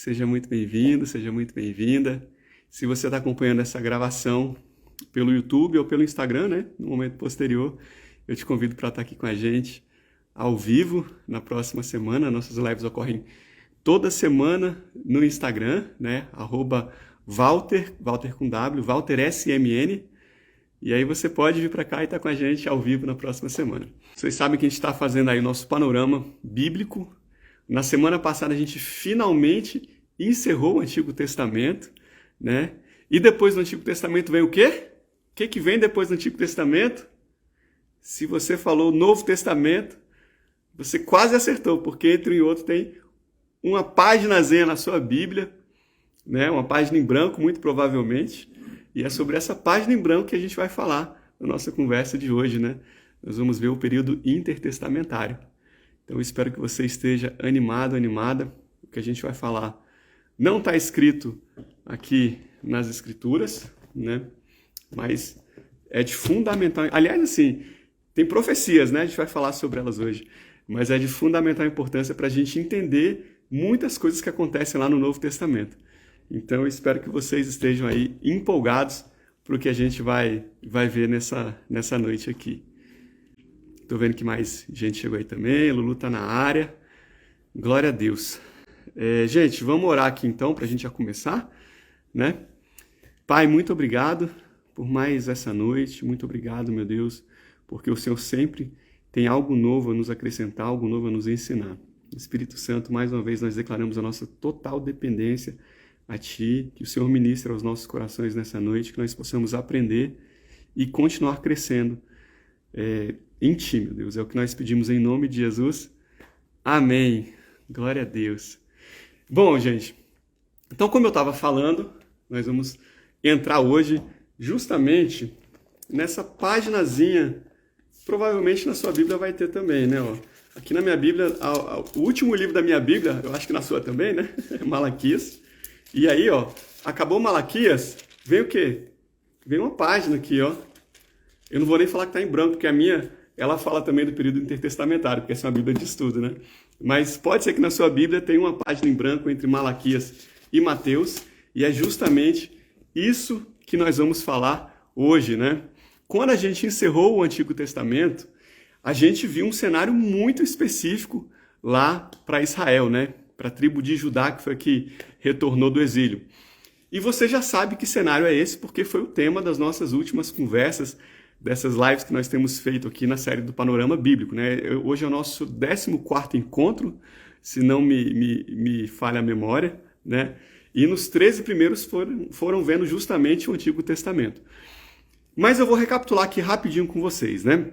Seja muito bem-vindo, seja muito bem-vinda. Se você está acompanhando essa gravação pelo YouTube ou pelo Instagram, né, no momento posterior, eu te convido para estar aqui com a gente ao vivo na próxima semana. Nossas lives ocorrem toda semana no Instagram, né, @Walter com W, Walter SMN. E aí você pode vir para cá e estar com a gente ao vivo na próxima semana. Vocês sabem que a gente está fazendo aí o nosso panorama bíblico. Na semana passada a gente finalmente encerrou o Antigo Testamento, né? E depois do Antigo Testamento vem o quê? O que vem depois do Antigo Testamento? Se você falou Novo Testamento, você quase acertou, porque entre um e outro tem uma páginazinha na sua Bíblia, né? Uma página em branco, muito provavelmente. E é sobre essa página em branco que a gente vai falar na nossa conversa de hoje, né? Nós vamos ver o período intertestamentário. Então, eu espero que você esteja animado, animada. O que a gente vai falar não está escrito aqui nas Escrituras, né? Mas é de fundamental... Aliás, assim, tem profecias, né? A gente vai falar sobre elas hoje. Mas é de fundamental importância para a gente entender muitas coisas que acontecem lá no Novo Testamento. Então, eu espero que vocês estejam aí empolgados para o que a gente vai ver nessa noite aqui. Estou vendo que mais gente chegou aí também. Lulu está na área. Glória a Deus. Gente, vamos orar aqui então para a gente já começar, né? Pai, muito obrigado por mais essa noite. Muito obrigado, meu Deus, porque o Senhor sempre tem algo novo a nos acrescentar, algo novo a nos ensinar. Espírito Santo, mais uma vez nós declaramos a nossa total dependência a Ti, que o Senhor ministre aos nossos corações nessa noite, que nós possamos aprender e continuar crescendo em Ti, meu Deus. É o que nós pedimos em nome de Jesus. Amém. Glória a Deus. Bom, gente, então como eu estava falando, nós vamos entrar hoje justamente nessa paginazinha, provavelmente na sua Bíblia vai ter também, né? Ó, aqui na minha Bíblia, o último livro da minha Bíblia, eu acho que na sua também, né? Malaquias. E aí, ó, acabou Malaquias, vem o quê? Vem uma página aqui, ó. Eu não vou nem falar que está em branco, porque a minha, ela fala também do período intertestamentário, porque essa é uma Bíblia de estudo, né? Mas pode ser que na sua Bíblia tenha uma página em branco entre Malaquias e Mateus, e é justamente isso que nós vamos falar hoje, né? Quando a gente encerrou o Antigo Testamento, a gente viu um cenário muito específico lá para Israel, né? Para a tribo de Judá, que foi a que retornou do exílio. E você já sabe que cenário é esse, porque foi o tema das nossas últimas conversas, dessas lives que nós temos feito aqui na série do Panorama Bíblico, né? Hoje é o nosso 14º encontro, se não me falha a memória, né? E nos 13 primeiros foram vendo justamente o Antigo Testamento. Mas eu vou recapitular aqui rapidinho com vocês, né?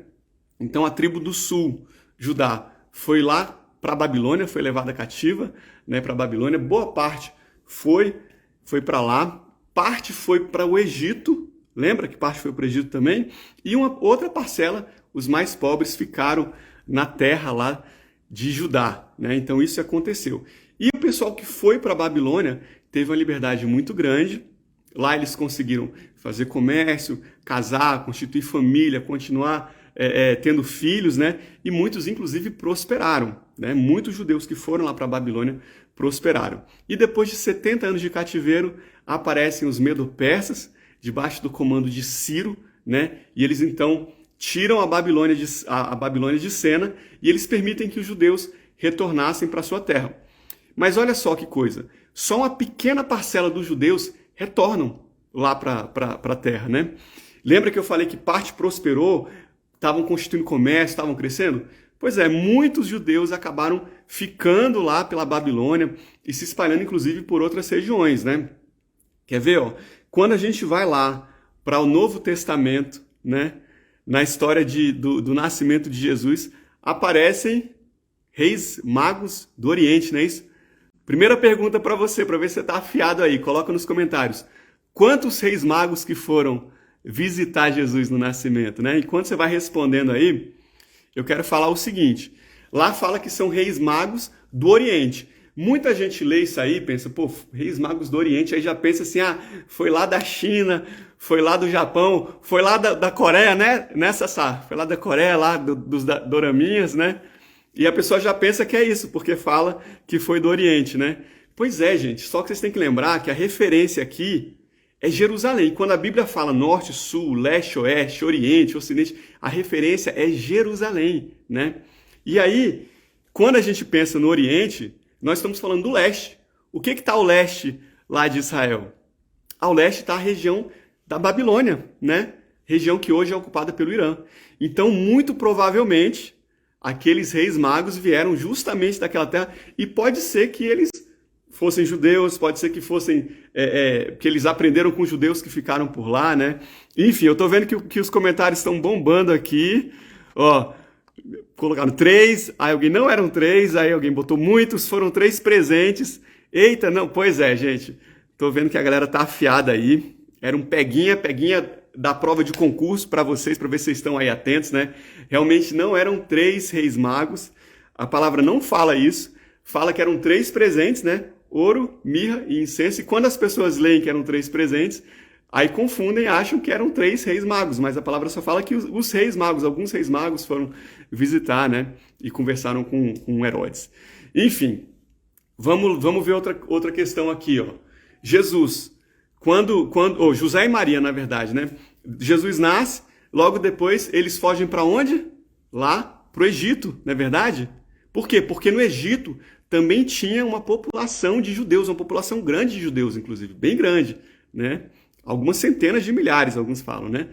Então a tribo do sul, Judá, foi lá para a Babilônia, foi levada cativa, né, para a Babilônia. Boa parte foi para lá, parte foi para o Egito, lembra que parte foi para o Egito também? E uma outra parcela, os mais pobres, ficaram na terra lá de Judá, né? Então isso aconteceu. E o pessoal que foi para a Babilônia teve uma liberdade muito grande. Lá eles conseguiram fazer comércio, casar, constituir família, continuar tendo filhos, né? E muitos, inclusive, prosperaram, né? Muitos judeus que foram lá para a Babilônia prosperaram. E depois de 70 anos de cativeiro, aparecem os medo-persas, debaixo do comando de Ciro, né? E eles, então, tiram a Babilônia de cena e eles permitem que os judeus retornassem para sua terra. Mas olha só que coisa, só uma pequena parcela dos judeus retornam lá para a terra, né? Lembra que eu falei que parte prosperou, estavam constituindo comércio, estavam crescendo? Pois é, muitos judeus acabaram ficando lá pela Babilônia e se espalhando, inclusive, por outras regiões, né? Quer ver, ó? Quando a gente vai lá para o Novo Testamento, né? Na história do nascimento de Jesus, aparecem reis magos do Oriente, não é isso? Primeira pergunta para você, para ver se você está afiado aí, coloca nos comentários. Quantos reis magos que foram visitar Jesus no nascimento, né? Enquanto você vai respondendo aí, eu quero falar o seguinte. Lá fala que são reis magos do Oriente. Muita gente lê isso aí e pensa, pô, reis magos do Oriente, aí já pensa assim, foi lá da China, foi lá do Japão, foi lá da Coreia, né? Sassá? Foi lá da Coreia, lá dos doraminhas, né? E a pessoa já pensa que é isso, porque fala que foi do Oriente, né? Pois é, gente, só que vocês têm que lembrar que a referência aqui é Jerusalém. Quando a Bíblia fala norte, sul, leste, oeste, oriente, ocidente, a referência é Jerusalém, né? E aí, quando a gente pensa no Oriente, nós estamos falando do leste. O que está ao leste lá de Israel? Ao leste está a região da Babilônia, né? Região que hoje é ocupada pelo Irã. Então, muito provavelmente, aqueles reis magos vieram justamente daquela terra, e pode ser que eles fossem judeus, pode ser que fossem que eles aprenderam com os judeus que ficaram por lá, né? Enfim, eu tô vendo que os comentários estão bombando aqui. Ó, colocaram 3, aí alguém não eram 3, aí alguém botou muitos, foram 3 presentes. Eita, não, pois é, gente. Tô vendo que a galera tá afiada aí. Era um peguinha da prova de concurso para vocês, para ver se vocês estão aí atentos, né? Realmente não eram 3 reis magos. A palavra não fala isso. Fala que eram 3 presentes, né? Ouro, mirra e incenso. E quando as pessoas leem que eram 3 presentes, aí confundem e acham que eram 3 reis magos. Mas a palavra só fala que os reis magos, alguns reis magos foram visitar, né? E conversaram com Herodes. Enfim, vamos ver outra questão aqui, ó. Jesus, José e Maria, na verdade, né? Jesus nasce, logo depois eles fogem para onde? Lá para o Egito, não é verdade? Por quê? Porque no Egito também tinha uma população de judeus, uma população grande de judeus, inclusive, bem grande, né? Algumas centenas de milhares, alguns falam, né?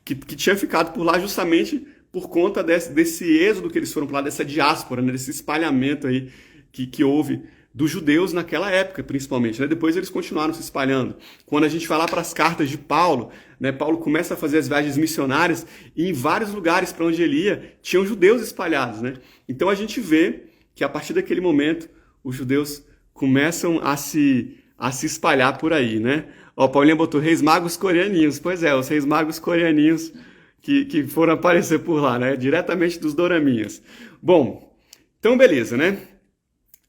Que tinha ficado por lá justamente por conta desse êxodo que eles foram para lá, dessa diáspora, né? Desse espalhamento aí que houve dos judeus naquela época, principalmente, né? Depois eles continuaram se espalhando. Quando a gente vai lá para as cartas de Paulo, né? Paulo começa a fazer as viagens missionárias e em vários lugares para onde ele ia, tinham judeus espalhados, né? Então a gente vê que a partir daquele momento os judeus começam a se espalhar por aí, né? Ó, Paulinha botou reis magos coreaninhos. Pois é, os reis magos coreaninhos que foram aparecer por lá, né? Diretamente dos doraminhas. Bom, então beleza, né?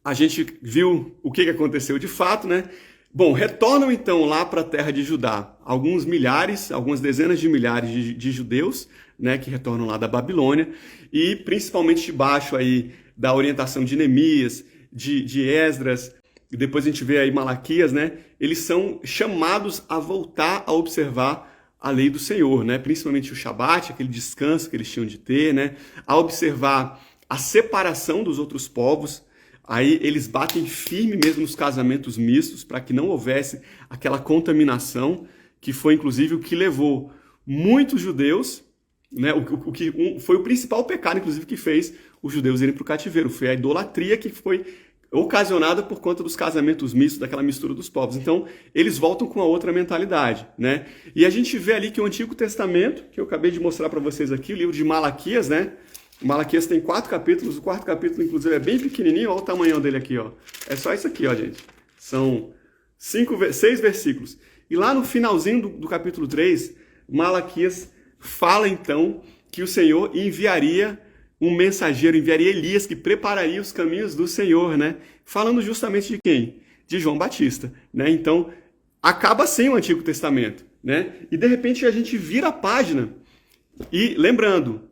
A gente viu o que aconteceu de fato, né? Bom, retornam então lá para a terra de Judá alguns milhares, algumas dezenas de milhares de judeus, né? Que retornam lá da Babilônia e principalmente debaixo aí da orientação de Neemias, de Esdras, e depois a gente vê aí Malaquias, né? Eles são chamados a voltar a observar a lei do Senhor, né? Principalmente o Shabat, aquele descanso que eles tinham de ter, né? A observar a separação dos outros povos. Aí eles batem firme mesmo nos casamentos mistos para que não houvesse aquela contaminação, que foi inclusive o que levou muitos judeus, né? Foi o principal pecado, inclusive, que fez os judeus irem para o cativeiro. Foi a idolatria que foi ocasionada por conta dos casamentos mistos, daquela mistura dos povos. Então, eles voltam com a outra mentalidade, né? E a gente vê ali que o Antigo Testamento, que eu acabei de mostrar para vocês aqui, o livro de Malaquias, né? Malaquias tem 4 capítulos, o 4º capítulo, inclusive, é bem pequenininho, olha o tamanho dele aqui, ó. É só isso aqui, ó, gente. São 6 versículos. E lá no finalzinho do capítulo 3, Malaquias fala, então, que o Senhor enviaria um mensageiro, enviaria Elias, que prepararia os caminhos do Senhor, né? Falando justamente de quem? De João Batista, né? Então, acaba sem o Antigo Testamento, né? E, de repente, a gente vira a página e, lembrando,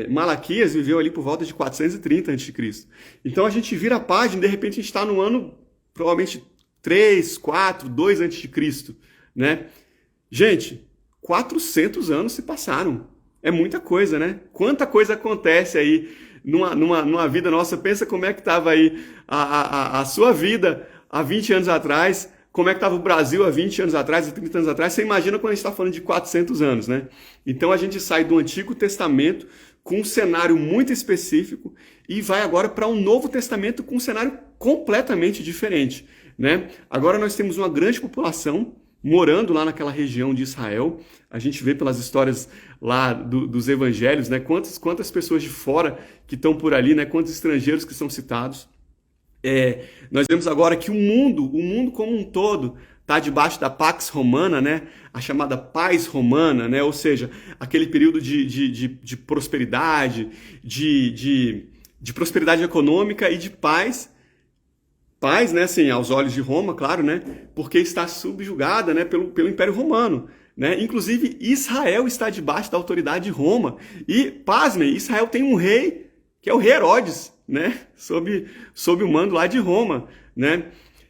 Malaquias viveu ali por volta de 430 a.C. Então, a gente vira a página e, de repente, a gente está no ano, provavelmente, 3, 4, 2 a.C., né? Gente, 400 anos se passaram. É muita coisa, né? Quanta coisa acontece aí numa vida nossa. Pensa como é que estava aí a sua vida há 20 anos atrás, como é que estava o Brasil há 20 anos atrás, há 30 anos atrás. Você imagina quando a gente está falando de 400 anos, né? Então a gente sai do Antigo Testamento com um cenário muito específico e vai agora para um Novo Testamento com um cenário completamente diferente, né? Agora nós temos uma grande população morando lá naquela região de Israel. A gente vê pelas histórias lá dos evangelhos, né? Quantas pessoas de fora que estão por ali, né? Quantos estrangeiros que são citados. Nós vemos agora que o mundo como um todo está debaixo da Pax Romana, né? A chamada paz romana, né? Ou seja, aquele período de prosperidade, de prosperidade econômica e de paz, né, assim, aos olhos de Roma, claro, né, porque está subjugada, né, pelo Império Romano, né, inclusive Israel está debaixo da autoridade de Roma, e, pasmem, Israel tem um rei, que é o rei Herodes, né, sob o mando lá de Roma, né,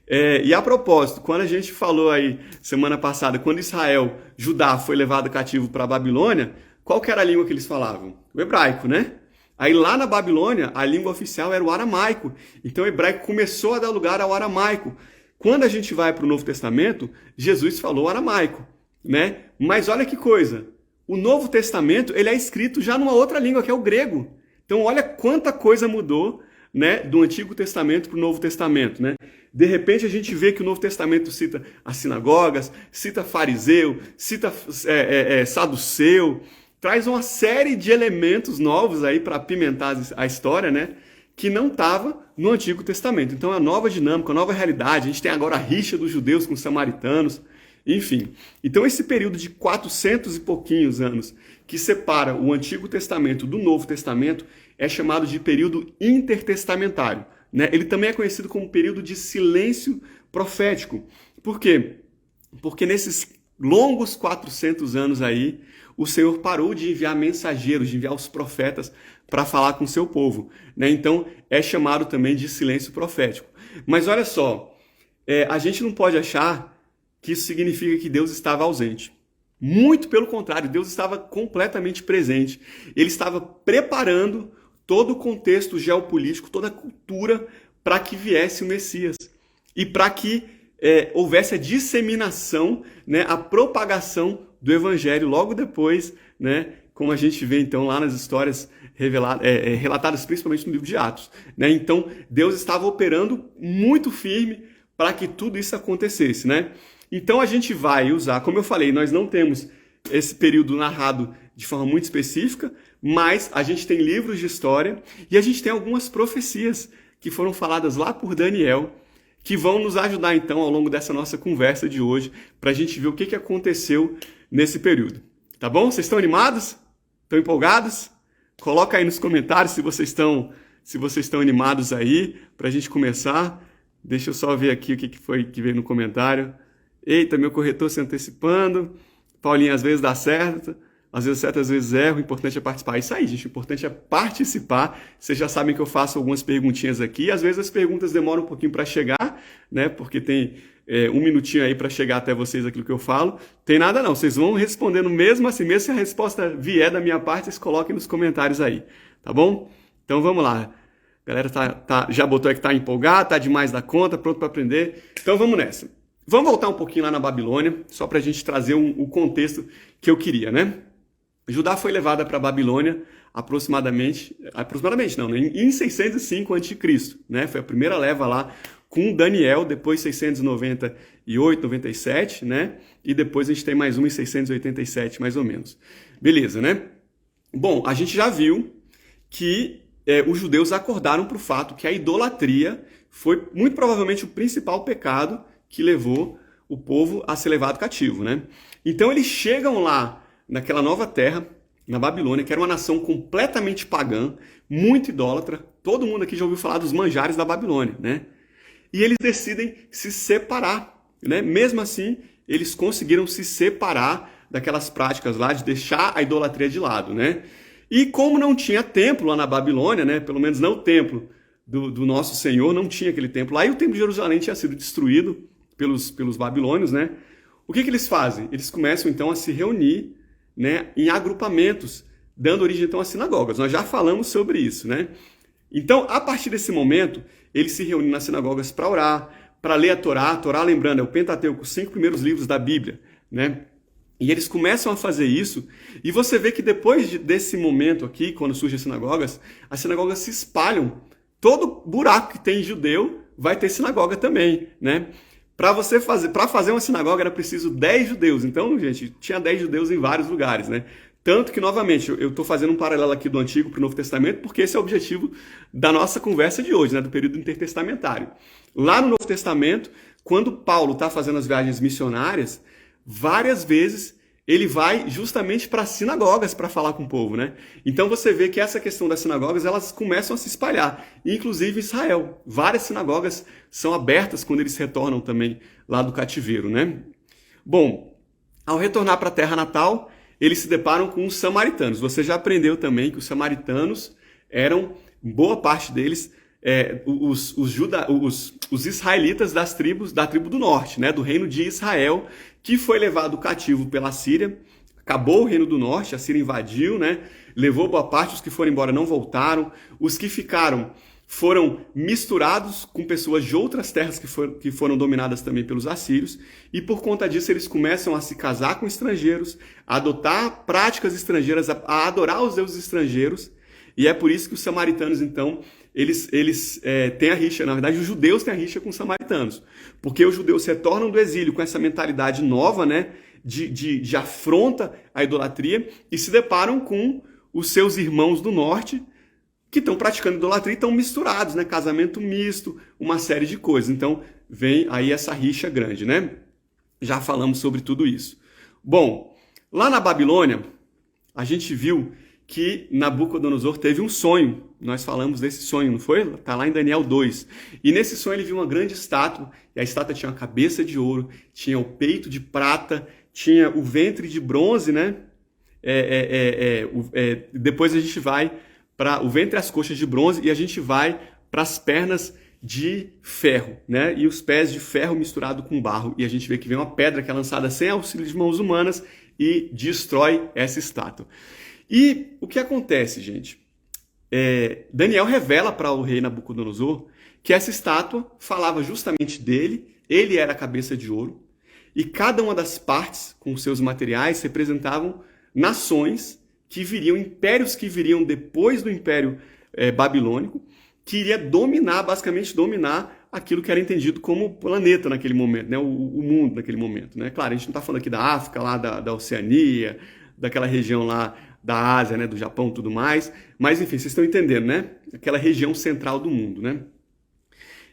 E a propósito, quando a gente falou aí semana passada, quando Israel, Judá, foi levado cativo para a Babilônia, qual que era a língua que eles falavam? O hebraico, né? Aí lá na Babilônia, a língua oficial era o aramaico. Então o hebraico começou a dar lugar ao aramaico. Quando a gente vai para o Novo Testamento, Jesus falou aramaico, né? Mas olha que coisa, o Novo Testamento ele é escrito já numa outra língua, que é o grego. Então olha quanta coisa mudou, né, do Antigo Testamento para o Novo Testamento, né? De repente a gente vê que o Novo Testamento cita as sinagogas, cita fariseu, cita saduceu, traz uma série de elementos novos aí para apimentar a história, né? Que não estava no Antigo Testamento. Então é uma nova dinâmica, uma nova realidade. A gente tem agora a rixa dos judeus com os samaritanos, enfim. Então esse período de 400 e pouquinhos anos que separa o Antigo Testamento do Novo Testamento é chamado de período intertestamentário, né? Ele também é conhecido como período de silêncio profético. Por quê? Porque nesses longos 400 anos aí, o Senhor parou de enviar mensageiros, de enviar os profetas para falar com o seu povo, né? Então é chamado também de silêncio profético. Mas olha só, a gente não pode achar que isso significa que Deus estava ausente. Muito pelo contrário, Deus estava completamente presente. Ele estava preparando todo o contexto geopolítico, toda a cultura para que viesse o Messias e para que houvesse a disseminação, né, a propagação do Evangelho logo depois, né, como a gente vê então lá nas histórias relatadas principalmente no livro de Atos, né? Então Deus estava operando muito firme para que tudo isso acontecesse, né? Então a gente vai usar, como eu falei, nós não temos esse período narrado de forma muito específica, mas a gente tem livros de história e a gente tem algumas profecias que foram faladas lá por Daniel, que vão nos ajudar então ao longo dessa nossa conversa de hoje, para a gente ver o que aconteceu nesse período. Tá bom? Vocês estão animados? Estão empolgados? Coloca aí nos comentários se vocês estão animados aí, para a gente começar. Deixa eu só ver aqui o que foi que veio no comentário. Eita, meu corretor se antecipando. Paulinho, às vezes dá certo, às vezes certo, às vezes erro. O importante é participar. Isso aí, gente. O importante é participar. Vocês já sabem que eu faço algumas perguntinhas aqui. Às vezes as perguntas demoram um pouquinho para chegar, né? Porque tem um minutinho aí para chegar até vocês aquilo que eu falo. Tem nada não. Vocês vão respondendo mesmo assim. Mesmo se a resposta vier da minha parte, vocês coloquem nos comentários aí. Tá bom? Então vamos lá. A galera já botou aí que tá empolgado, tá demais da conta, pronto para aprender. Então vamos nessa. Vamos voltar um pouquinho lá na Babilônia, só para a gente trazer o contexto que eu queria, né? Judá foi levada para a Babilônia aproximadamente não, né? Em 605 a.C., né? Foi a primeira leva lá com Daniel, depois 698, 97, né? E depois a gente tem mais uma em 687, mais ou menos. Beleza, né? Bom, a gente já viu que os judeus acordaram para o fato que a idolatria foi muito provavelmente o principal pecado que levou o povo a ser levado cativo, né? Então eles chegam lá naquela nova terra, na Babilônia, que era uma nação completamente pagã, muito idólatra. Todo mundo aqui já ouviu falar dos manjares da Babilônia, né? E eles decidem se separar, né? Mesmo assim, eles conseguiram se separar daquelas práticas lá de deixar a idolatria de lado, né? E como não tinha templo lá na Babilônia, né? Pelo menos não o templo do nosso Senhor, não tinha aquele templo lá, e o templo de Jerusalém tinha sido destruído pelos babilônios, né? O que eles fazem? Eles começam então a se reunir, né, em agrupamentos, dando origem então às sinagogas. Nós já falamos sobre isso, né? Então, a partir desse momento, eles se reúnem nas sinagogas para orar, para ler a Torá. A Torá, lembrando, é o Pentateuco, os 5 primeiros livros da Bíblia, né? E eles começam a fazer isso, e você vê que depois desse momento aqui, quando surgem as sinagogas se espalham. Todo buraco que tem judeu vai ter sinagoga também, né? Para fazer uma sinagoga era preciso 10 judeus. Então, gente, tinha 10 judeus em vários lugares, né? Tanto que, novamente, eu estou fazendo um paralelo aqui do Antigo para o Novo Testamento, porque esse é o objetivo da nossa conversa de hoje, né? Do período intertestamentário. Lá no Novo Testamento, quando Paulo está fazendo as viagens missionárias, várias vezes ele vai justamente para sinagogas para falar com o povo, né? Então você vê que essa questão das sinagogas, elas começam a se espalhar, inclusive em Israel. Várias sinagogas são abertas quando eles retornam também lá do cativeiro, né? Bom, ao retornar para a terra natal, eles se deparam com os samaritanos. Você já aprendeu também que os samaritanos eram, boa parte deles, os israelitas da tribo do norte, né, do reino de Israel, que foi levado cativo pela Síria. Acabou o reino do norte, a Síria invadiu, né, levou boa parte, os que foram embora não voltaram, os que ficaram foram misturados com pessoas de outras terras que foram dominadas também pelos assírios, e por conta disso eles começam a se casar com estrangeiros, a adotar práticas estrangeiras, a adorar os deuses estrangeiros, e é por isso que os samaritanos, então, eles têm a rixa. Na verdade, os judeus têm a rixa com os samaritanos, porque os judeus retornam do exílio com essa mentalidade nova, né, de afronta à idolatria, e se deparam com os seus irmãos do norte, que estão praticando idolatria e estão misturados, né, casamento misto, uma série de coisas. Então, vem aí essa rixa grande, né? Já falamos sobre tudo isso. Bom, lá na Babilônia, a gente viu que Nabucodonosor teve um sonho. Nós falamos desse sonho, não foi? Está lá em Daniel 2. E nesse sonho ele viu uma grande estátua, e a estátua tinha uma cabeça de ouro, tinha o peito de prata, tinha o ventre de bronze, né? Depois a gente vai para o ventre e as coxas de bronze, e a gente vai para as pernas de ferro, né? E os pés de ferro misturado com barro. E a gente vê que vem uma pedra que é lançada sem auxílio de mãos humanas e destrói essa estátua. E o que acontece, gente? Daniel revela para o rei Nabucodonosor que essa estátua falava justamente dele, ele era a cabeça de ouro, e cada uma das partes, com seus materiais, representavam nações que viriam, impérios que viriam depois do Império Babilônico, que iria basicamente dominar aquilo que era entendido como planeta naquele momento, né? o mundo naquele momento. Né? Claro, a gente não está falando aqui da África, lá da Oceania, daquela região lá da Ásia, né? Do Japão e tudo mais, mas enfim, vocês estão entendendo, né? Aquela região central do mundo. Né?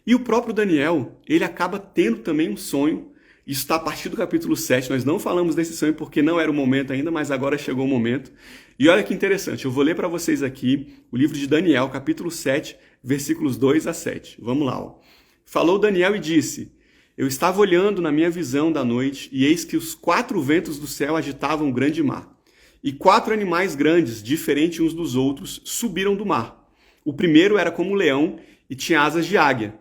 E o próprio Daniel, ele acaba tendo também um sonho. Isso está a partir do capítulo 7, nós não falamos desse sonho porque não era o momento ainda, mas agora chegou o momento. E olha que interessante, eu vou ler para vocês aqui o livro de Daniel, capítulo 7, versículos 2 a 7. Vamos lá. Ó. Falou Daniel e disse: Eu estava olhando na minha visão da noite, e eis que os 4 ventos do céu agitavam um grande mar. E 4 animais grandes, diferentes uns dos outros, subiram do mar. O primeiro era como um leão e tinha asas de águia.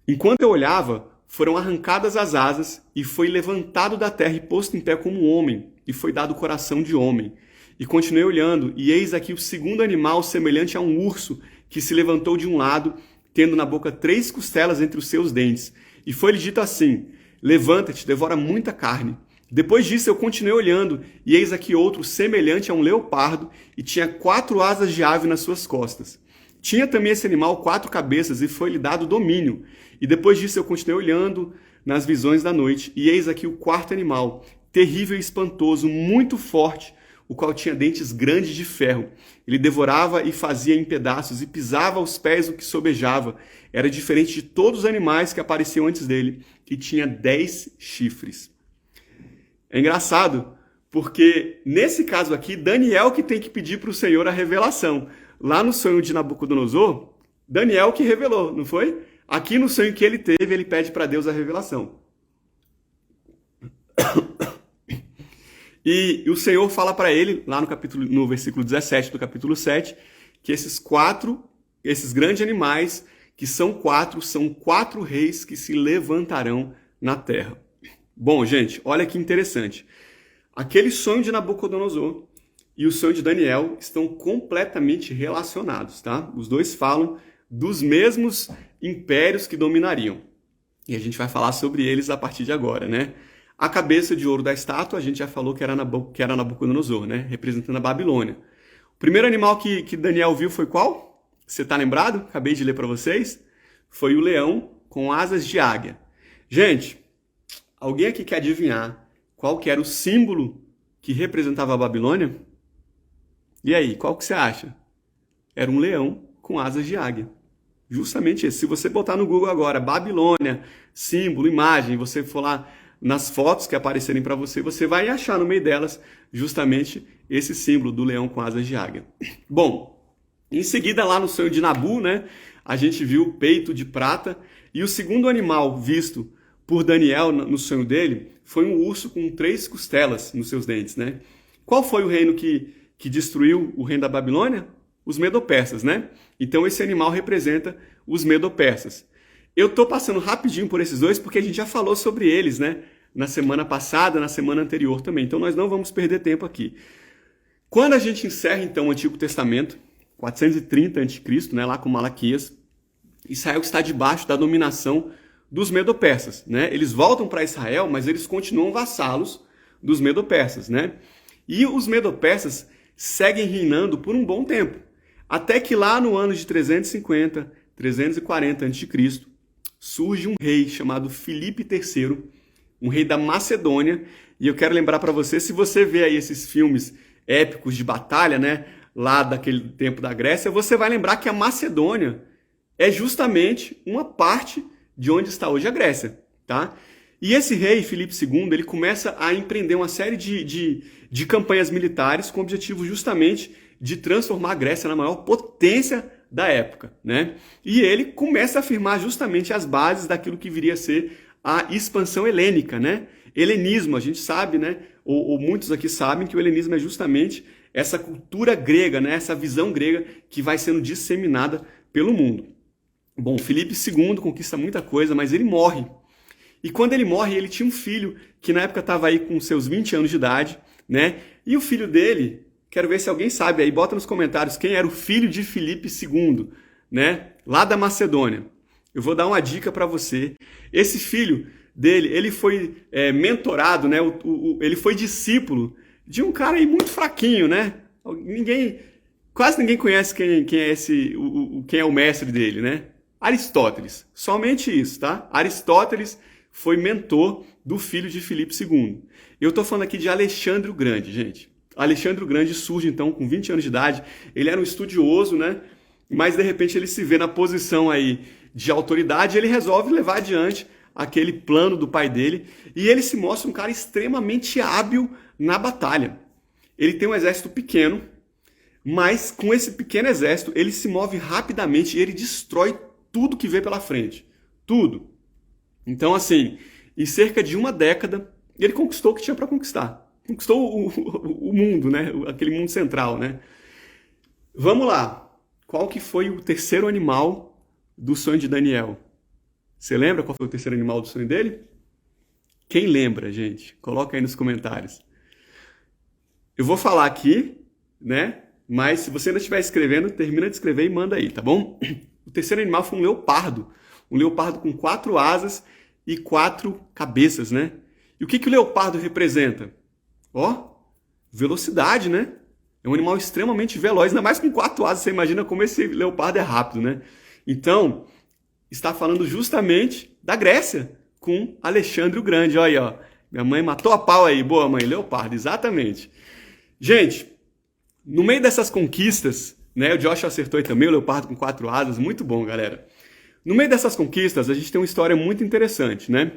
Enquanto eu olhava, foram arrancadas as asas, e foi levantado da terra e posto em pé como um homem, e foi dado coração de homem. E continuei olhando, e eis aqui o segundo animal, semelhante a um urso, que se levantou de um lado, tendo na boca 3 costelas entre os seus dentes. E foi-lhe dito assim: Levanta-te, devora muita carne. Depois disso eu continuei olhando, e eis aqui outro, semelhante a um leopardo, e tinha 4 asas de ave nas suas costas. Tinha também esse animal 4 cabeças, e foi-lhe dado domínio. E depois disso eu continuei olhando nas visões da noite, e eis aqui o 4º animal, terrível e espantoso, muito forte, o qual tinha dentes grandes de ferro. Ele devorava e fazia em pedaços, e pisava aos pés o que sobejava. Era diferente de todos os animais que apareciam antes dele, e tinha 10 chifres. É engraçado, porque nesse caso aqui, Daniel que tem que pedir para o Senhor a revelação. Lá no sonho de Nabucodonosor, Daniel que revelou, não foi? Aqui no sonho que ele teve, ele pede para Deus a revelação. E o Senhor fala para ele, lá no versículo 17 do capítulo 7, que esses grandes animais, que são 4 reis que se levantarão na terra. Bom, gente, olha que interessante. Aquele sonho de Nabucodonosor e o sonho de Daniel estão completamente relacionados, tá? Os dois falam dos mesmos impérios que dominariam. E a gente vai falar sobre eles a partir de agora, né? A cabeça de ouro da estátua, a gente já falou que era Nabucodonosor, né? Representando a Babilônia. O primeiro animal que Daniel viu foi qual? Você está lembrado? Acabei de ler para vocês. Foi o leão com asas de águia. Gente, alguém aqui quer adivinhar qual que era o símbolo que representava a Babilônia? E aí, qual que você acha? Era um leão com asas de águia. Justamente esse. Se você botar no Google agora, Babilônia, símbolo, imagem, você for lá nas fotos que aparecerem para você, você vai achar no meio delas justamente esse símbolo do leão com asas de águia. Bom, em seguida lá no sonho de Nabu, né, a gente viu o peito de prata, e o segundo animal visto por Daniel no sonho dele foi um urso com 3 costelas nos seus dentes, né? Qual foi o reino que destruiu o reino da Babilônia? os medo-persas, né? Então esse animal representa os medo-persas. Eu estou passando rapidinho por esses dois porque a gente já falou sobre eles, né? Na semana passada, na semana anterior também. Então nós não vamos perder tempo aqui. Quando a gente encerra então o Antigo Testamento, 430 a.C., né, lá com Malaquias, Israel está debaixo da dominação dos medo-persas, né? Eles voltam para Israel, mas eles continuam vassalos dos medo-persas, né? E os medo-persas seguem reinando por um bom tempo, até que lá no ano de 350, 340 a.C., surge um rei chamado Filipe III, um rei da Macedônia, e eu quero lembrar para você, se você vê aí esses filmes épicos de batalha, né, lá daquele tempo da Grécia, você vai lembrar que a Macedônia é justamente uma parte de onde está hoje a Grécia, tá? E esse rei, Filipe II, ele começa a empreender uma série de campanhas militares com o objetivo justamente de transformar a Grécia na maior potência da época, né? E ele começa a afirmar justamente as bases daquilo que viria a ser a expansão helênica, né? Helenismo, a gente sabe, né? Ou muitos aqui sabem que o helenismo é justamente essa cultura grega, né? Essa visão grega que vai sendo disseminada pelo mundo. Bom, Filipe II conquista muita coisa, mas ele morre. E quando ele morre, ele tinha um filho que na época estava aí com seus 20 anos de idade, né? E o filho dele, quero ver se alguém sabe aí, bota nos comentários quem era o filho de Filipe II, né? Lá da Macedônia. Eu vou dar uma dica para você. Esse filho dele, ele foi mentorado, né? Ele foi discípulo de um cara aí muito fraquinho, né? Quase ninguém conhece quem é o mestre dele, né? Aristóteles. Somente isso, tá? Aristóteles foi mentor do filho de Filipe II. Eu estou falando aqui de Alexandre o Grande, gente. Alexandre o Grande surge, então, com 20 anos de idade. Ele era um estudioso, né? Mas, de repente, ele se vê na posição aí de autoridade e ele resolve levar adiante aquele plano do pai dele. E ele se mostra um cara extremamente hábil na batalha. Ele tem um exército pequeno, mas com esse pequeno exército, ele se move rapidamente e ele destrói tudo que vê pela frente. Tudo. Então, assim, em cerca de uma década, ele conquistou o que tinha para conquistar. Conquistou o mundo, né? Aquele mundo central, né? Vamos lá. Qual que foi o terceiro animal do sonho de Daniel? Você lembra qual foi o terceiro animal do sonho dele? Quem lembra, gente? Coloca aí nos comentários. Eu vou falar aqui, né? Mas se você ainda estiver escrevendo, termina de escrever e manda aí, tá bom? O terceiro animal foi um leopardo. Um leopardo com 4 asas e 4 cabeças, né? E o que o leopardo representa? Ó, velocidade, né? É um animal extremamente veloz, ainda mais com 4 asas. Você imagina como esse leopardo é rápido, né? Então, está falando justamente da Grécia, com Alexandre o Grande. Olha aí, ó. Minha mãe matou a pau aí. Boa, mãe. Leopardo, exatamente. Gente, no meio dessas conquistas, né? O Josh acertou aí também, o leopardo com 4 asas. Muito bom, galera. No meio dessas conquistas, a gente tem uma história muito interessante, né?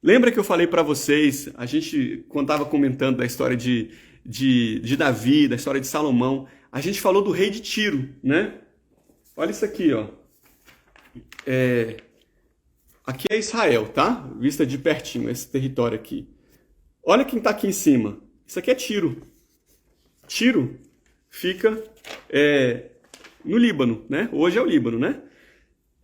Lembra que eu falei para vocês, a gente, quando estava comentando da história de Davi, da história de Salomão, a gente falou do rei de Tiro, né? Olha isso aqui, ó. Aqui é Israel, tá? Vista de pertinho, esse território aqui. Olha quem está aqui em cima. Isso aqui é Tiro. Tiro fica no Líbano, né? Hoje é o Líbano, né?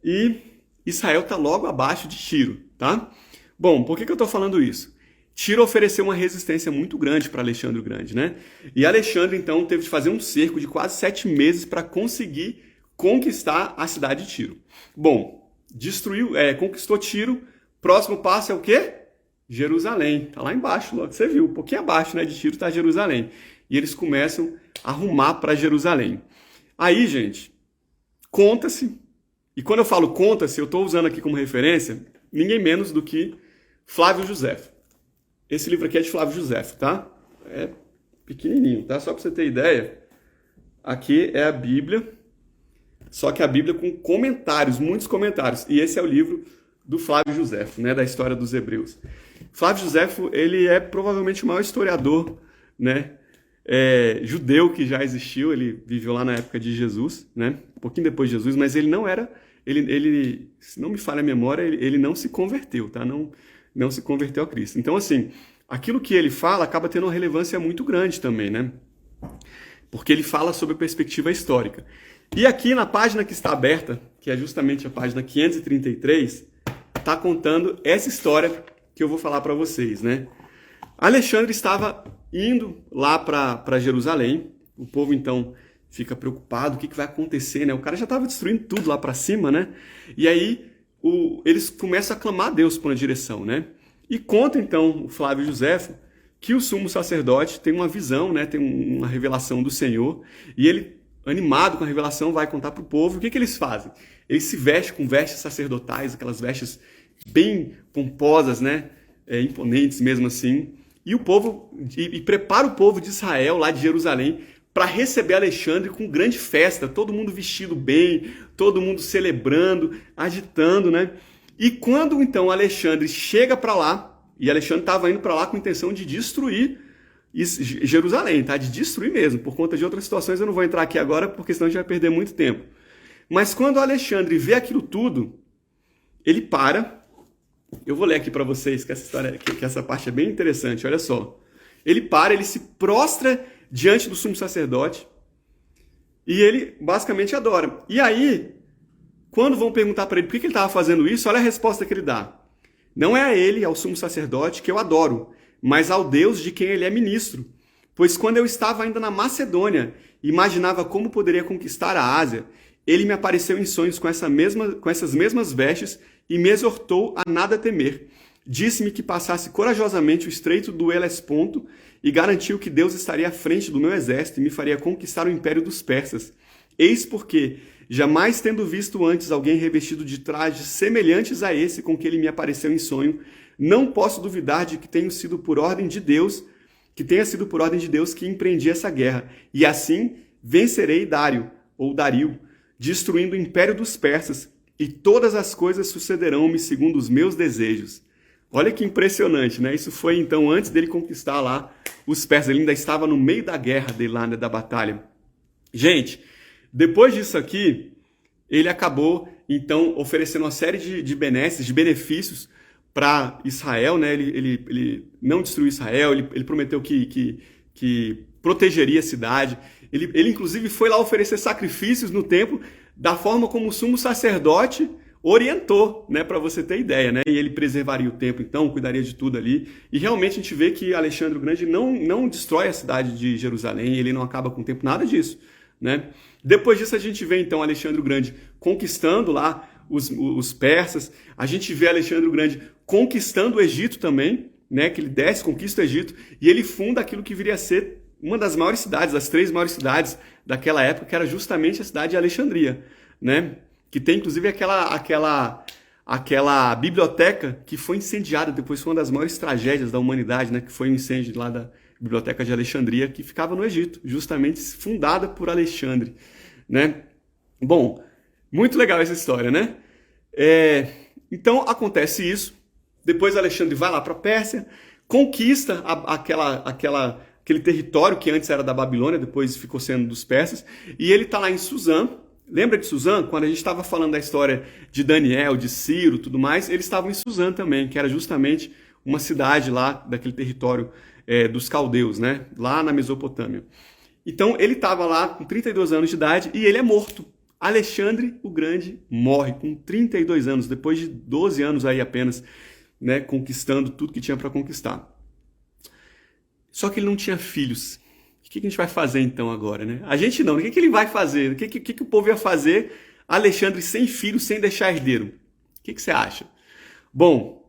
E Israel está logo abaixo de Tiro, tá? Bom, por que eu estou falando isso? Tiro ofereceu uma resistência muito grande para Alexandre o Grande, né? E Alexandre, então, teve de fazer um cerco de quase 7 meses para conseguir conquistar a cidade de Tiro. Bom, conquistou Tiro, próximo passo é o quê? Jerusalém. Está lá embaixo, logo você viu, um pouquinho abaixo, né, de Tiro está Jerusalém. E eles começam a rumar para Jerusalém. Aí, gente, conta-se, e quando eu falo conta-se, eu estou usando aqui como referência ninguém menos do que Flávio Josefo. Esse livro aqui é de Flávio Josefo, tá? É pequenininho, tá? Só para você ter ideia. Aqui é a Bíblia, só que a Bíblia com comentários, muitos comentários. E esse é o livro do Flávio Josefo, né? Da história dos Hebreus. Flávio Josefo, ele é provavelmente o maior historiador, né? Judeu que já existiu. Ele viveu lá na época de Jesus, né? Um pouquinho depois de Jesus, mas ele não era... Ele, se não me falha a memória, ele não se converteu, tá? Não se converteu a Cristo. Então, assim, aquilo que ele fala acaba tendo uma relevância muito grande também, né? porque ele fala sobre a perspectiva histórica. E aqui na página que está aberta, que é justamente a página 533, está contando essa história que eu vou falar para vocês, né? Alexandre estava indo lá para Jerusalém, o povo então fica preocupado, o que vai acontecer, né? O cara já estava destruindo tudo lá para cima, né? E aí eles começam a clamar a Deus por uma direção, né? E conta então o Flávio Joséfo que o sumo sacerdote tem uma visão, né? Tem uma revelação do Senhor, e ele, animado com a revelação, vai contar para o povo. O que eles fazem? Eles se vestem com vestes sacerdotais, aquelas vestes bem pomposas, né? Imponentes mesmo assim, e o povo e prepara o povo de Israel, lá de Jerusalém, para receber Alexandre com grande festa, todo mundo vestido bem, todo mundo celebrando, agitando, né? E quando então Alexandre chega para lá, e Alexandre estava indo para lá com a intenção de destruir Jerusalém, tá? De destruir mesmo, por conta de outras situações, eu não vou entrar aqui agora, porque senão a gente vai perder muito tempo. Mas quando Alexandre vê aquilo tudo, ele para. Eu vou ler aqui para vocês, que essa parte é bem interessante, olha só. Ele para, ele se prostra diante do sumo sacerdote e ele basicamente adora. E aí, quando vão perguntar para ele por que ele estava fazendo isso, olha a resposta que ele dá. Não é a ele, ao sumo sacerdote, que eu adoro, mas ao Deus de quem ele é ministro. Pois quando eu estava ainda na Macedônia, imaginava como poderia conquistar a Ásia, ele me apareceu em sonhos com essas mesmas vestes e me exortou a nada temer. Disse-me que passasse corajosamente o estreito do Helesponto e garantiu que Deus estaria à frente do meu exército e me faria conquistar o império dos persas. Eis porque, jamais tendo visto antes alguém revestido de trajes semelhantes a esse com que ele me apareceu em sonho, não posso duvidar de que tenha sido por ordem de Deus que empreendi essa guerra. E assim vencerei Dario, destruindo o império dos persas, e todas as coisas sucederão-me segundo os meus desejos. Olha que impressionante, né? Isso foi então antes dele conquistar lá os persas. Ele ainda estava no meio da guerra dele lá, né, da batalha. Gente, depois disso aqui, ele acabou então oferecendo uma série de benesses, de benefícios para Israel, né? Ele não destruiu Israel, ele prometeu que protegeria a cidade. Ele inclusive foi lá oferecer sacrifícios no templo da forma como o sumo sacerdote orientou, né, para você ter ideia, né? E ele preservaria o templo, então, cuidaria de tudo ali. E realmente a gente vê que Alexandre o Grande não destrói a cidade de Jerusalém, ele não acaba com o templo, nada disso, né? Depois disso a gente vê então Alexandre o Grande conquistando lá os persas, a gente vê Alexandre o Grande conquistando o Egito também, né? Que ele desce, conquista o Egito, e ele funda aquilo que viria a ser uma das maiores cidades, das 3 maiores cidades daquela época, que era justamente a cidade de Alexandria, né? Que tem inclusive aquela biblioteca que foi incendiada, depois foi uma das maiores tragédias da humanidade, né? Que foi o incêndio lá da Biblioteca de Alexandria, que ficava no Egito, justamente fundada por Alexandre, né? Bom, muito legal essa história, né? Então acontece isso, depois Alexandre vai lá para a Pérsia, conquista aquele território que antes era da Babilônia, depois ficou sendo dos persas, e ele está lá em Suzã. Lembra de Suzã? Quando a gente estava falando da história de Daniel, de Ciro, tudo mais, eles estavam em Suzã também, que era justamente uma cidade lá daquele território dos caldeus, né? Lá na Mesopotâmia. Então ele estava lá com 32 anos de idade e ele é morto. Alexandre o Grande morre com 32 anos, depois de 12 anos aí apenas, né, conquistando tudo que tinha para conquistar. Só que ele não tinha filhos. O que a gente vai fazer então agora, né? A gente não. O que ele vai fazer? O que o povo ia fazer? Alexandre sem filho, sem deixar herdeiro. O que você acha? Bom,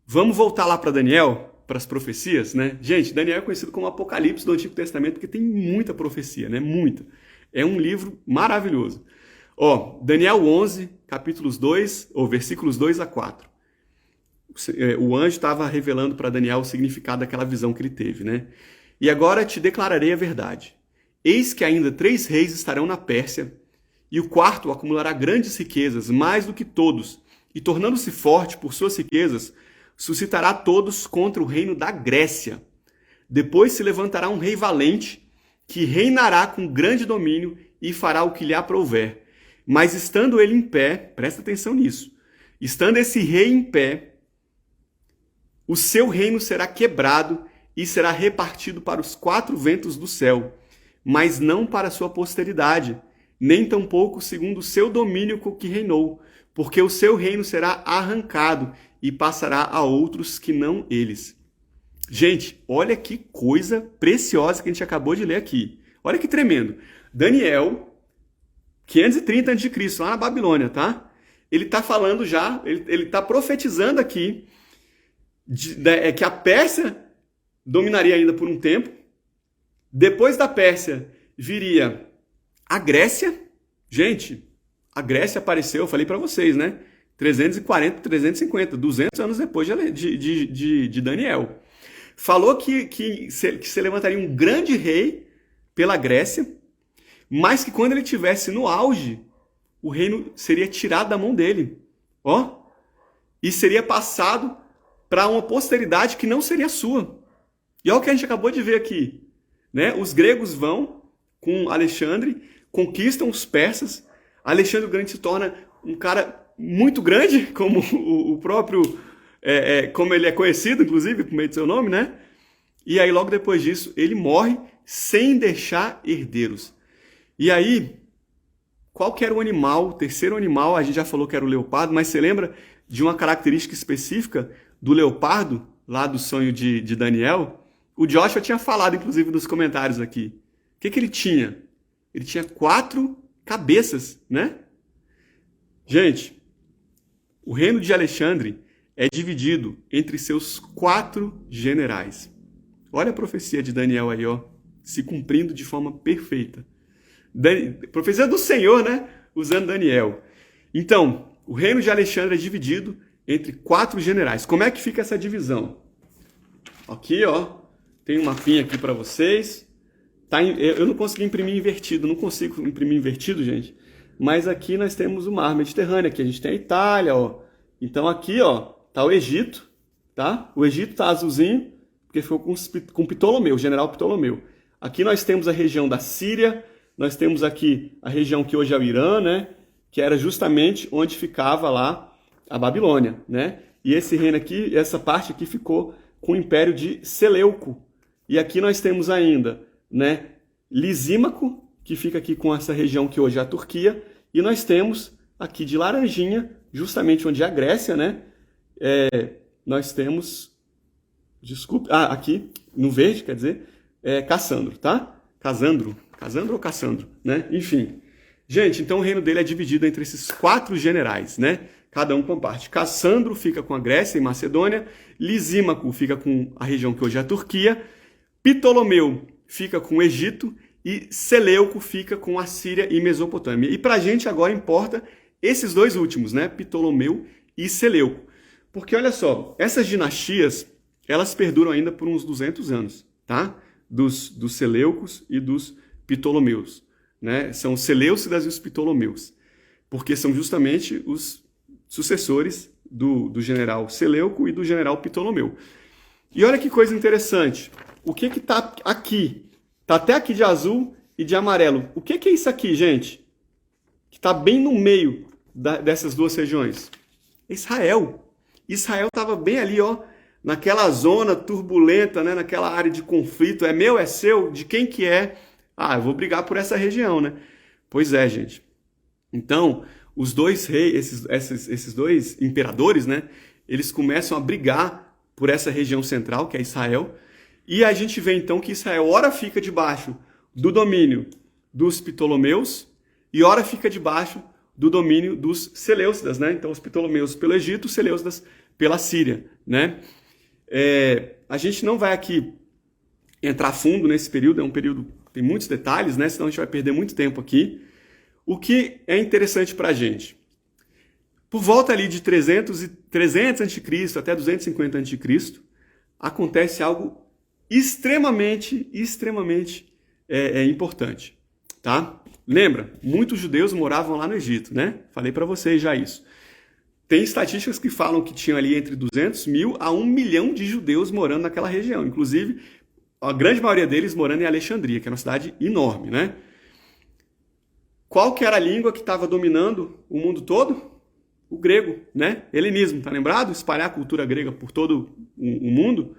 vamos voltar lá para Daniel, para as profecias, né? Gente, Daniel é conhecido como Apocalipse do Antigo Testamento porque tem muita profecia, né? Muita. É um livro maravilhoso. Ó, Daniel 11, capítulos 2, ou versículos 2 a 4. O anjo estava revelando para Daniel o significado daquela visão que ele teve, né? E agora te declararei a verdade. Eis que ainda 3 reis estarão na Pérsia, e o quarto acumulará grandes riquezas, mais do que todos, e tornando-se forte por suas riquezas, suscitará todos contra o reino da Grécia. Depois se levantará um rei valente, que reinará com grande domínio e fará o que lhe aprouver. Mas estando ele em pé, presta atenção nisso, estando esse rei em pé, o seu reino será quebrado e será repartido para os 4 ventos do céu. mas não para sua posteridade, nem tampouco segundo o seu domínio com que reinou, porque o seu reino será arrancado e passará a outros que não eles. Gente, olha que coisa preciosa que a gente acabou de ler aqui. Olha que tremendo. Daniel, 530 a.C., lá na Babilônia, tá? Ele está falando já, ele está profetizando aqui que a Pérsia dominaria ainda por um tempo. Depois da Pérsia viria a Grécia. Gente, a Grécia apareceu, eu falei para vocês, né? 340, 350, 200 anos depois de Daniel. Falou que se levantaria um grande rei pela Grécia, mas que quando ele estivesse no auge, o reino seria tirado da mão dele. Ó, e seria passado para uma posteridade que não seria sua. E olha o que a gente acabou de ver aqui. Né? Os gregos vão com Alexandre, conquistam os persas. Alexandre o Grande se torna um cara muito grande, como o próprio, como ele é conhecido, inclusive, por meio do seu nome, né? E aí, logo depois disso, ele morre sem deixar herdeiros. E aí, qual que era o animal? O terceiro animal, a gente já falou que era o leopardo, mas você lembra de uma característica específica do leopardo, lá do sonho de Daniel? O Joshua tinha falado, inclusive, nos comentários aqui. O que ele tinha? Ele tinha 4 cabeças, né? Gente, o reino de Alexandre é dividido entre seus 4 generais. Olha a profecia de Daniel aí, ó, se cumprindo de forma perfeita. Profecia do Senhor, né? Usando Daniel. Então, o reino de Alexandre é dividido entre 4 generais. Como é que fica essa divisão? Aqui, ó, tem um mapinha aqui para vocês. Eu não consegui imprimir invertido, não consigo imprimir invertido, gente. Mas aqui nós temos o mar Mediterrâneo, aqui a gente tem a Itália, ó. Então aqui, ó, tá o Egito, tá? O Egito tá azulzinho, porque ficou com Ptolomeu, o general Ptolomeu. Aqui nós temos a região da Síria, nós temos aqui a região que hoje é o Irã, né? Que era justamente onde ficava lá a Babilônia, né? E esse reino aqui, essa parte aqui ficou com o Império de Seleuco. E aqui nós temos ainda, né, Lisímaco, que fica aqui com essa região que hoje é a Turquia, e nós temos aqui de laranjinha, justamente onde é a Grécia, né? Nós temos, desculpe, aqui no verde, quer dizer, Cassandro, tá? Casandro ou Cassandro, né? Enfim. Gente, então o reino dele é dividido entre esses 4 generais, né? Cada um com parte. Cassandro fica com a Grécia e Macedônia, Lisímaco fica com a região que hoje é a Turquia, Ptolomeu fica com o Egito e Seleuco fica com a Síria e Mesopotâmia. E pra gente agora importa esses 2 últimos, né? Ptolomeu e Seleuco. Porque olha só, essas dinastias, elas perduram ainda por uns 200 anos, tá? Dos Seleucos e dos Ptolomeus, né? São os Seleucidas e os Ptolomeus, porque são justamente os sucessores do general Seleuco e do general Ptolomeu. E olha que coisa interessante, o que está aqui? Está até aqui de azul e de amarelo. O que é isso aqui, gente? Que está bem no meio dessas 2 regiões. Israel. Israel estava bem ali, ó, naquela zona turbulenta, né? Naquela área de conflito. É meu, é seu? De quem que é? Eu vou brigar por essa região, né? Pois é, gente. Então, os 2 reis, esses 2 imperadores, né? Eles começam a brigar por essa região central, que é Israel. E a gente vê então que Israel ora fica debaixo do domínio dos Ptolomeus e ora fica debaixo do domínio dos Seleucidas, né? Então os Ptolomeus pelo Egito, os Seleucidas pela Síria, né? A gente não vai aqui entrar fundo nesse período, é um período tem muitos detalhes, né? Senão a gente vai perder muito tempo aqui. O que é interessante para a gente? Por volta ali de 300 a.C. até 250 a.C., acontece algo extremamente importante, tá? Lembra? Muitos judeus moravam lá no Egito, né? Falei para vocês já isso. Tem estatísticas que falam que tinha ali entre 200 mil a 1 milhão de judeus morando naquela região. Inclusive, a grande maioria deles morando em Alexandria, que é uma cidade enorme, né? Qual que era a língua que estava dominando o mundo todo? O grego, né? Helenismo, tá lembrado? Espalhar a cultura grega por todo o mundo.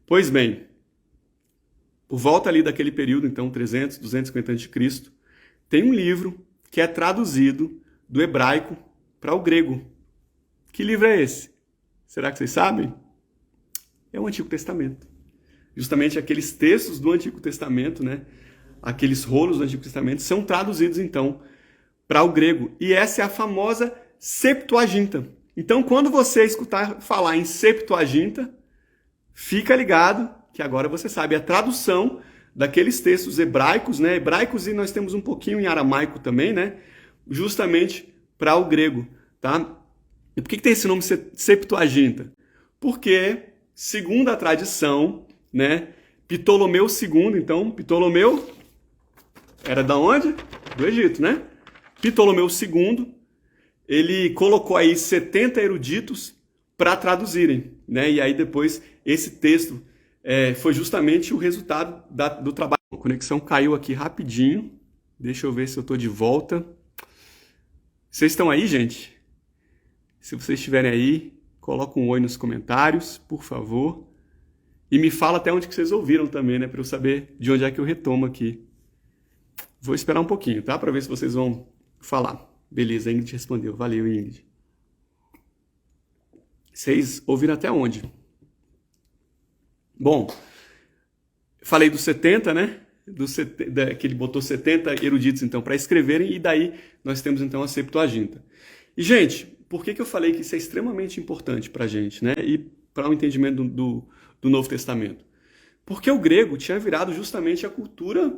Pois bem, por volta ali daquele período, então 300, 250 a.C., tem um livro que é traduzido do hebraico para o grego. Que livro é esse? Será que vocês sabem? É o Antigo Testamento. Justamente aqueles textos do Antigo Testamento, né? Aqueles rolos do Antigo Testamento são traduzidos, então, para o grego. E essa é a famosa Septuaginta. Então, quando você escutar falar em Septuaginta, fica ligado que agora você sabe a tradução daqueles textos hebraicos, né? Hebraicos, e nós temos um pouquinho em aramaico também, né? Justamente para o grego, tá? E por que tem esse nome Septuaginta? Porque, segundo a tradição, né? Ptolomeu II, então, Ptolomeu era da onde? Do Egito, né? Ptolomeu II, ele colocou aí 70 eruditos para traduzirem, né? E aí depois esse texto foi justamente o resultado do trabalho. A conexão caiu aqui rapidinho. Deixa eu ver se eu estou de volta. Vocês estão aí, gente? Se vocês estiverem aí, coloca um oi nos comentários, por favor. E me fala até onde que vocês ouviram também, né? Para eu saber de onde é que eu retomo aqui. Vou esperar um pouquinho, tá? Para ver se vocês vão falar. Beleza, a Ingrid respondeu. Valeu, Ingrid. Vocês ouviram até onde? Bom, falei dos 70, né? Que ele botou 70 eruditos, então, para escreverem, e daí nós temos, então, a Septuaginta. E, gente, por que eu falei que isso é extremamente importante para a gente, né? E para o entendimento do Novo Testamento? Porque o grego tinha virado justamente a cultura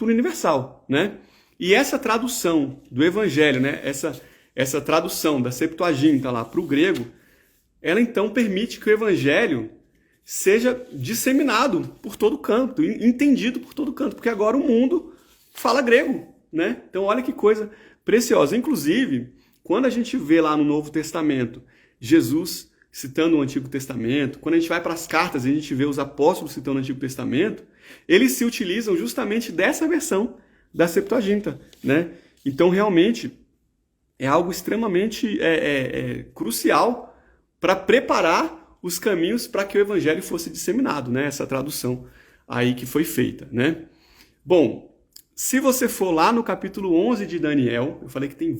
universal, né? E essa tradução do Evangelho, né? Essa tradução da Septuaginta lá para o grego, ela então permite que o Evangelho seja disseminado por todo canto, entendido por todo canto, porque agora o mundo fala grego, né? Então olha que coisa preciosa. Inclusive, quando a gente vê lá no Novo Testamento Jesus citando o Antigo Testamento, quando a gente vai para as cartas e a gente vê os apóstolos citando o Antigo Testamento, eles se utilizam justamente dessa versão da Septuaginta, né? Então realmente é algo extremamente crucial para preparar os caminhos para que o Evangelho fosse disseminado, né? Essa tradução aí que foi feita, né? Bom, se você for lá no capítulo 11 de Daniel, eu falei que tem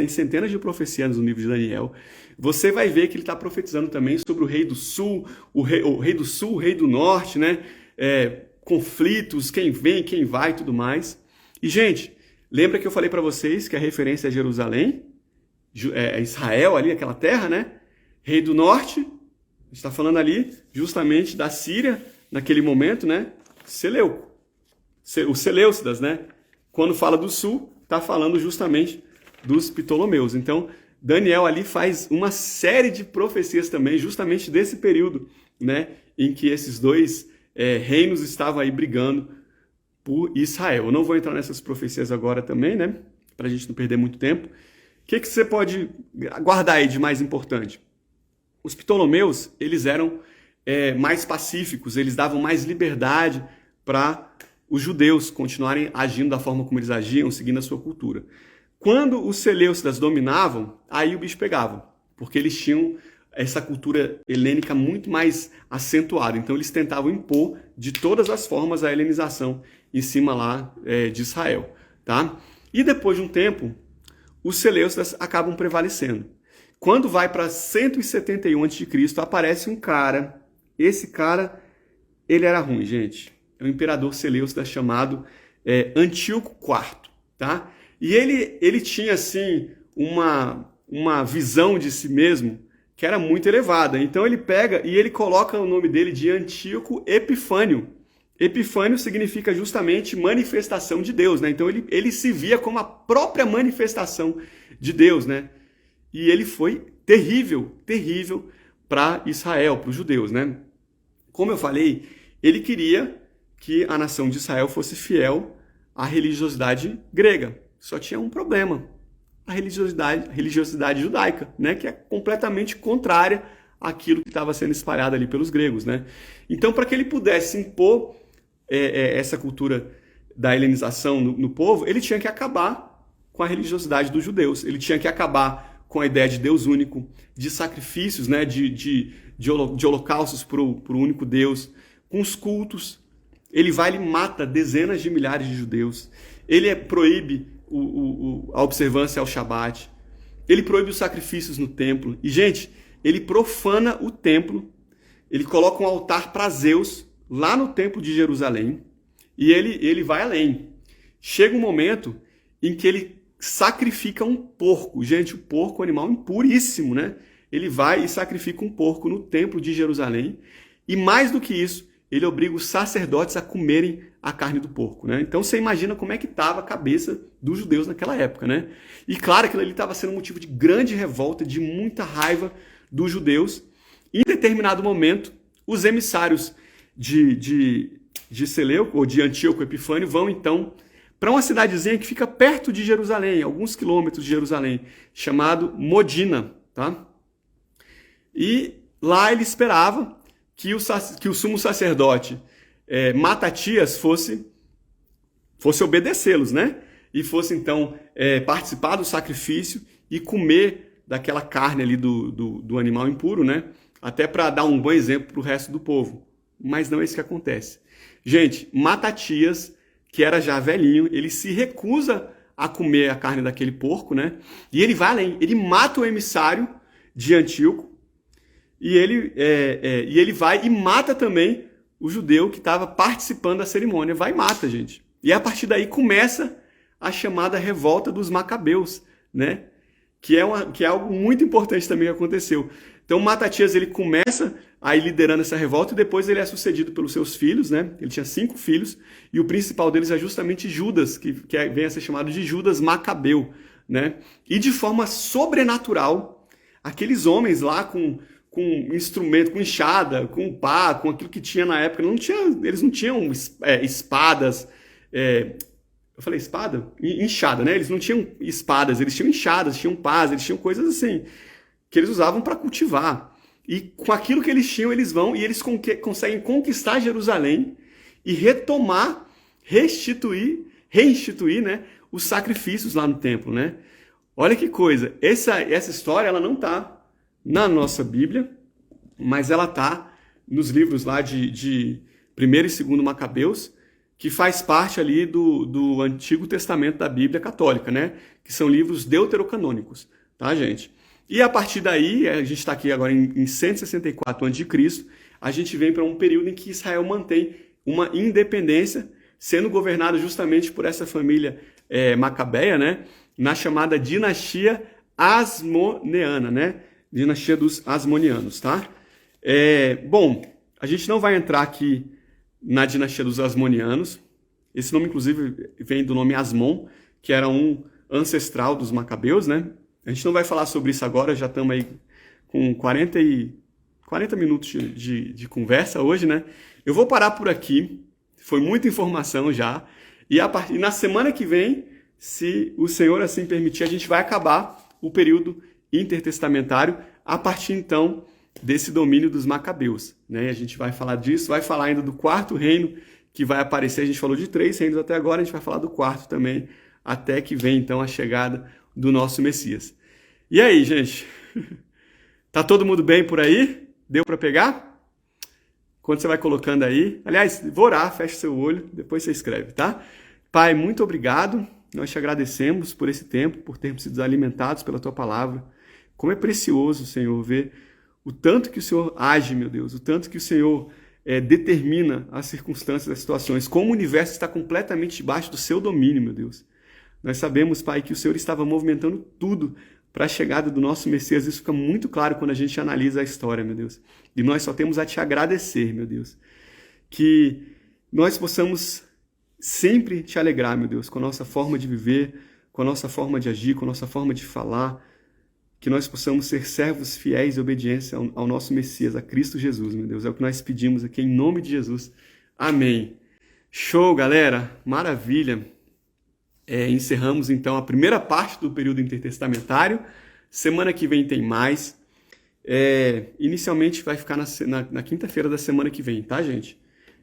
centenas de profecias no livro de Daniel, você vai ver que ele está profetizando também sobre o rei do sul, o rei do sul, o rei do norte, né? Conflitos, quem vem, quem vai e tudo mais. E, gente, lembra que eu falei para vocês que a referência é Jerusalém, Israel ali, aquela terra, né? Rei do norte, a gente está falando ali justamente da Síria, naquele momento, né? Seleuco. Os Seleucidas, né? Quando fala do sul, está falando justamente dos Ptolomeus. Então, Daniel ali faz uma série de profecias também, justamente desse período, né? Em que esses dois reinos estavam aí brigando por Israel. Eu não vou entrar nessas profecias agora também, né? Para a gente não perder muito tempo. O que você pode guardar aí de mais importante? Os Ptolomeus, eles eram mais pacíficos, eles davam mais liberdade para os judeus continuarem agindo da forma como eles agiam, seguindo a sua cultura. Quando os Seleucidas dominavam, aí o bicho pegava, porque eles tinham essa cultura helênica muito mais acentuada. Então eles tentavam impor de todas as formas a helenização em cima lá de Israel, tá? E depois de um tempo, os Seleucidas acabam prevalecendo. Quando vai para 171 a.C., aparece um cara. Esse cara, ele era ruim, gente. É um imperador Seleucida chamado Antíoco IV, tá? E ele tinha, assim, uma visão de si mesmo que era muito elevada. Então ele pega e ele coloca o nome dele de Antíoco Epifânio. Epifânio significa justamente manifestação de Deus, né? Então ele se via como a própria manifestação de Deus, né? E ele foi terrível, terrível para Israel, para os judeus, né? Como eu falei, ele queria que a nação de Israel fosse fiel à religiosidade grega. Só tinha um problema, a religiosidade judaica, né? Que é completamente contrária àquilo que estava sendo espalhado ali pelos gregos, né? Então, para que ele pudesse impor essa cultura da helenização no povo, ele tinha que acabar com a religiosidade dos judeus, ele tinha que acabar com a ideia de Deus único, de sacrifícios, né, de holocaustos para o único Deus, com os cultos. ele vai e mata dezenas de milhares de judeus. Ele proíbe a observância ao Shabat. Ele proíbe os sacrifícios no templo. E, gente, ele profana o templo. Ele coloca um altar para Zeus lá no templo de Jerusalém. E ele vai além. Chega um momento em que ele sacrifica um porco. Gente, o porco é um animal impuríssimo, né? Ele vai e sacrifica um porco no templo de Jerusalém. E mais do que isso, ele obriga os sacerdotes a comerem a carne do porco, né? Então você imagina como é que estava a cabeça dos judeus naquela época, né? E claro, aquilo ali estava sendo motivo de grande revolta, de muita raiva dos judeus. Em determinado momento, os emissários de Seleuco, ou de Antíoco Epifânio, vão então para uma cidadezinha que fica perto de Jerusalém, alguns quilômetros de Jerusalém, chamado Modina, tá? E lá ele esperava que o sumo sacerdote Matatias fosse obedecê-los, né? E fosse então participar do sacrifício e comer daquela carne ali do animal impuro, né? Até para dar um bom exemplo para o resto do povo. Mas não é isso que acontece. Gente, Matatias, que era já velhinho, ele se recusa a comer a carne daquele porco, né? E ele vai além, ele mata o emissário de Antíoco, e ele vai e mata também o judeu que estava participando da cerimônia. Vai e mata, gente. E a partir daí começa a chamada revolta dos Macabeus, né? Que é algo muito importante também que aconteceu. Então Matatias ele começa a ir liderando essa revolta e depois ele é sucedido pelos seus filhos, né? Ele tinha 5 filhos e o principal deles é justamente Judas, que vem a ser chamado de Judas Macabeu, né? E de forma sobrenatural, aqueles homens lá com instrumento, com enxada, com pá, com aquilo que tinha na época. Eles não tinham espadas. Eu falei espada? Enxada, né? Eles não tinham espadas, eles tinham enxadas, tinham pás, eles tinham coisas assim, que eles usavam para cultivar. E com aquilo que eles tinham, eles vão e eles conseguem conquistar Jerusalém e reinstituir, né, os sacrifícios lá no templo, né? Olha que coisa, essa história ela não está na nossa Bíblia, mas ela está nos livros lá de 1º e 2º Macabeus, que faz parte ali do Antigo Testamento da Bíblia Católica, né? Que são livros deuterocanônicos, tá, gente? E a partir daí, a gente está aqui agora em 164 a.C., a gente vem para um período em que Israel mantém uma independência, sendo governado justamente por essa família macabeia, né? Na chamada dinastia Asmoneana, né? Dinastia dos Asmonianos, tá? Bom, a gente não vai entrar aqui na dinastia dos Asmonianos. Esse nome, inclusive, vem do nome Asmon, que era um ancestral dos Macabeus, né? A gente não vai falar sobre isso agora, já estamos aí com 40 minutos de conversa hoje, né? Eu vou parar por aqui, foi muita informação já, e na semana que vem, se o Senhor assim permitir, a gente vai acabar o período intertestamentário a partir então desse domínio dos Macabeus, né? A gente vai falar disso, vai falar ainda do 4º reino que vai aparecer. A gente falou de 3 reinos até agora, a gente vai falar do 4º também, até que vem então a chegada do nosso Messias. E aí, gente? Tá todo mundo bem por aí? Deu para pegar? Quando você vai colocando aí, aliás, vou orar, fecha seu olho, depois você escreve, tá? Pai, muito obrigado. Nós te agradecemos por esse tempo, por termos sido alimentados pela tua palavra. Como é precioso, Senhor, ver o tanto que o Senhor age, meu Deus, o tanto que o Senhor determina as circunstâncias, as situações, como o universo está completamente debaixo do seu domínio, meu Deus. Nós sabemos, Pai, que o Senhor estava movimentando tudo para a chegada do nosso Messias. Isso fica muito claro quando a gente analisa a história, meu Deus. E nós só temos a te agradecer, meu Deus. Que nós possamos sempre te alegrar, meu Deus, com a nossa forma de viver, com a nossa forma de agir, com a nossa forma de falar, que nós possamos ser servos fiéis e obediência ao nosso Messias, a Cristo Jesus, meu Deus. É o que nós pedimos aqui, em nome de Jesus. Amém. Show, galera. Maravilha. Encerramos, então, a primeira parte do período intertestamentário. Semana que vem tem mais. Inicialmente vai ficar na quinta-feira da semana que vem, tá, gente?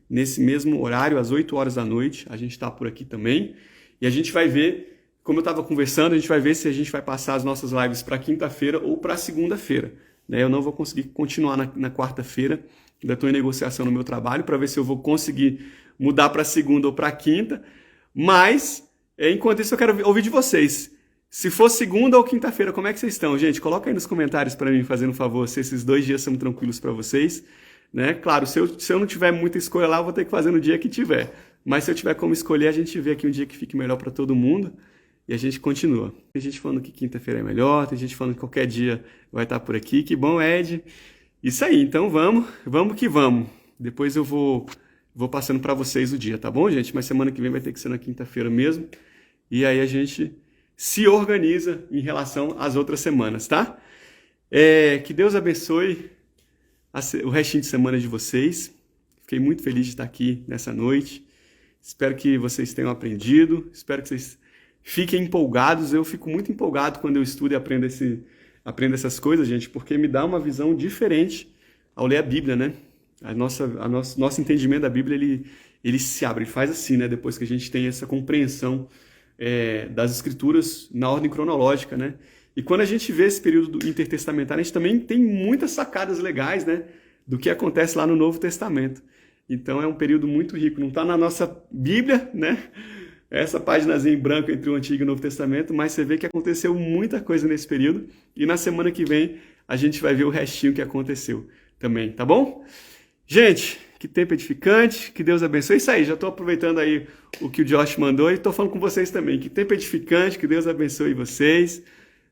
Nesse mesmo horário, às 8 horas da noite, a gente está por aqui também. E a gente vai ver, como eu estava conversando, a gente vai ver se a gente vai passar as nossas lives para quinta-feira ou para segunda-feira. né? Eu não vou conseguir continuar na quarta-feira, ainda estou em negociação no meu trabalho para ver se eu vou conseguir mudar para segunda ou para quinta, mas enquanto isso eu quero ouvir de vocês. Se for segunda ou quinta-feira, como é que vocês estão? Gente, coloca aí nos comentários para mim, fazendo um favor, se esses 2 dias são tranquilos para vocês, né? Claro, se eu não tiver muita escolha lá, eu vou ter que fazer no dia que tiver. Mas se eu tiver como escolher, a gente vê aqui um dia que fique melhor para todo mundo e a gente continua. Tem gente falando que quinta-feira é melhor, tem gente falando que qualquer dia vai estar por aqui. Que bom, Ed. Isso aí, então vamos que vamos. Depois eu vou passando para vocês o dia, tá bom, gente? Mas semana que vem vai ter que ser na quinta-feira mesmo. E aí a gente se organiza em relação às outras semanas, tá? Que Deus abençoe o restinho de semana de vocês. Fiquei muito feliz de estar aqui nessa noite. Espero que vocês tenham aprendido. Espero que vocês fiquem empolgados. Eu fico muito empolgado quando eu estudo e aprendo essas coisas, gente, porque me dá uma visão diferente ao ler a Bíblia, né? Nosso entendimento da Bíblia, ele se abre, ele faz assim, né? Depois que a gente tem essa compreensão das Escrituras na ordem cronológica, né? E quando a gente vê esse período intertestamentário, a gente também tem muitas sacadas legais, né? Do que acontece lá no Novo Testamento. Então é um período muito rico. Não está na nossa Bíblia, né? Essa páginazinha em branco entre o Antigo e o Novo Testamento, mas você vê que aconteceu muita coisa nesse período. E na semana que vem a gente vai ver o restinho que aconteceu também, tá bom? Gente, que tempo edificante, que Deus abençoe. Isso aí, já estou aproveitando aí o que o Josh mandou e estou falando com vocês também. Que tempo edificante, que Deus abençoe vocês.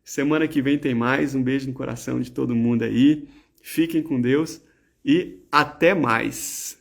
Semana que vem tem mais. Um beijo no coração de todo mundo aí. Fiquem com Deus e até mais.